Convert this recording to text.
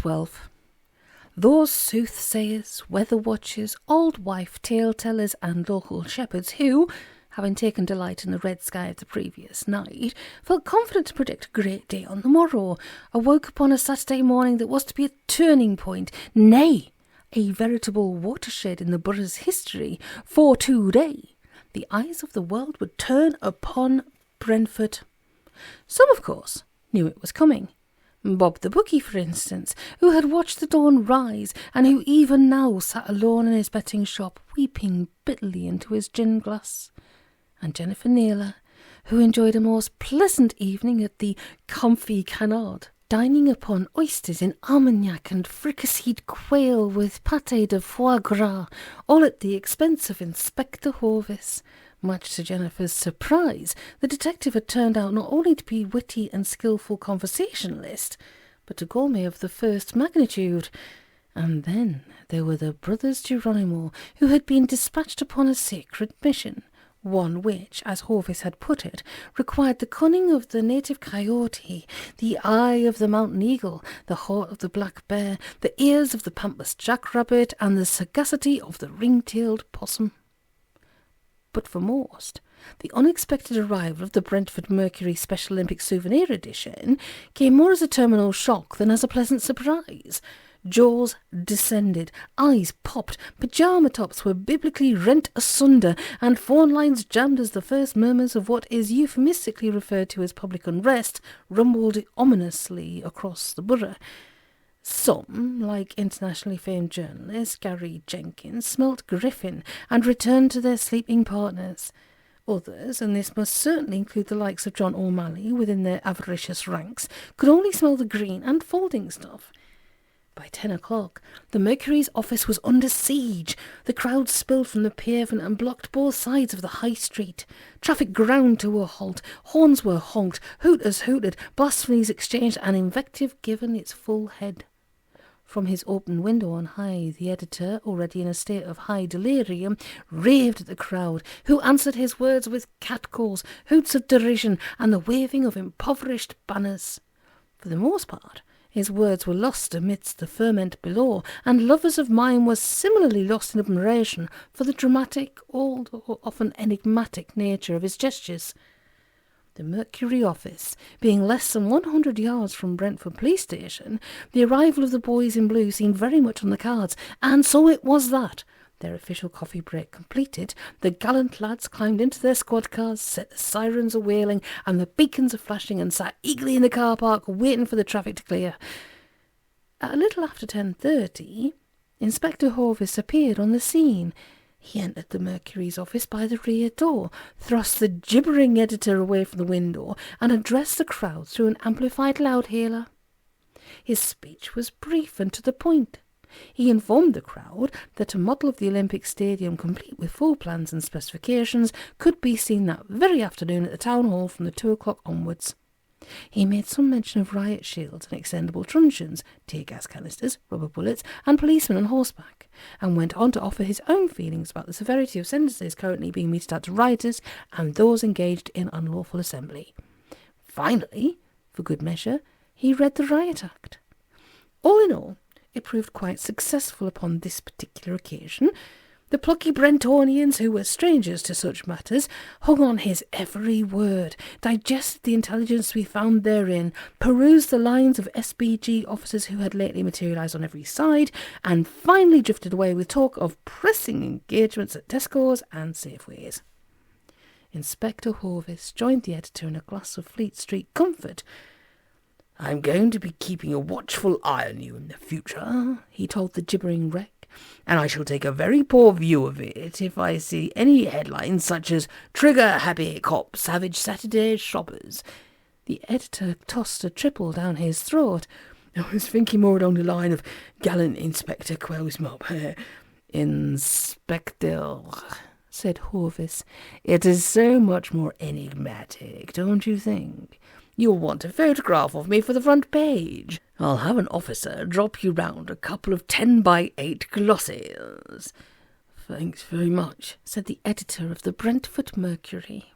12. Those soothsayers, weather watchers, old wife tale-tellers and local shepherds who, having taken delight in the red sky of the previous night, felt confident to predict a great day on the morrow, awoke upon a Saturday morning that was to be a turning point, nay, a veritable watershed in the borough's history, for today the eyes of the world would turn upon Brentford. Some, of course, knew it was coming. Bob the bookie, for instance, who had watched the dawn rise, and who even now sat alone in his betting shop, weeping bitterly into his gin glass. And Jennifer Naylor, who enjoyed a most pleasant evening at the Comfy Canard, dining upon oysters in Armagnac and fricasseed quail with pâté de foie gras, all at the expense of Inspector Hovis. Much to Jennifer's surprise, the detective had turned out not only to be witty and skilful conversationalist, but a gourmet of the first magnitude. And then there were the brothers Geronimo, who had been dispatched upon a sacred mission, one which, as Hovis had put it, required the cunning of the native coyote, the eye of the mountain eagle, the heart of the black bear, the ears of the pampas jackrabbit, and the sagacity of the ring-tailed possum. But for most, the unexpected arrival of the Brentford Mercury Special Olympic Souvenir Edition came more as a terminal shock than as a pleasant surprise. Jaws descended, eyes popped, pyjama tops were biblically rent asunder, and phone lines jammed as the first murmurs of what is euphemistically referred to as public unrest rumbled ominously across the borough. Some, like internationally famed journalist Gary Jenkins, smelt griffin and returned to their sleeping partners. Others, and this must certainly include the likes of John Omally within their avaricious ranks, could only smell the green and folding stuff. By 10 o'clock, the Mercury's office was under siege. The crowd spilled from the pavement and blocked both sides of the high street. Traffic ground to a halt, horns were honked, hooters hooted, blasphemies exchanged, and invective given its full head. From his open window on high, the editor, already in a state of high delirium, raved at the crowd, who answered his words with catcalls, hoots of derision, and the waving of impoverished banners. For the most part, his words were lost amidst the ferment below, and lovers of mime were similarly lost in admiration for the dramatic, although often enigmatic nature of his gestures. The Mercury office being less than 100 yards from Brentford Police Station, the arrival of the boys in blue seemed very much on the cards, and so it was that, their official coffee break completed, the gallant lads climbed into their squad cars, set the sirens a-wailing, and the beacons a-flashing, and sat eagerly in the car park waiting for the traffic to clear. At a little after 10:30, Inspector Hovis appeared on the scene. He entered the Mercury's office by the rear door, thrust the gibbering editor away from the window, and addressed the crowd through an amplified loudhailer. His speech was brief and to the point. He informed the crowd that a model of the Olympic Stadium, complete with full plans and specifications, could be seen that very afternoon at the town hall from the 2 o'clock onwards. He made some mention of riot shields and extendable truncheons, tear gas canisters, rubber bullets, and policemen on horseback, and went on to offer his own feelings about the severity of sentences currently being meted out to rioters and those engaged in unlawful assembly. Finally, for good measure, he read the Riot Act. All in all, it proved quite successful upon this particular occasion. The plucky Brentonians, who were strangers to such matters, hung on his every word, digested the intelligence to be found therein, perused the lines of SBG officers who had lately materialised on every side, and finally drifted away with talk of pressing engagements at Tesco's and Safeways. Inspector Hovis joined the editor in a glass of Fleet Street comfort. "I'm going to be keeping a watchful eye on you in the future," he told the gibbering wreck, "and I shall take a very poor view of it if I see any headlines such as 'Trigger Happy Cop Savage Saturday Shoppers.'" The editor tossed a triple down his throat. "I was thinking more along the line of gallant Inspector Quellsmop." "Inspector," said Hovis. "It is so much more enigmatic, don't you think? You'll want a photograph of me for the front page. I'll have an officer drop you round a couple of 10x8 glossies." "Thanks very much," said the editor of the Brentford Mercury.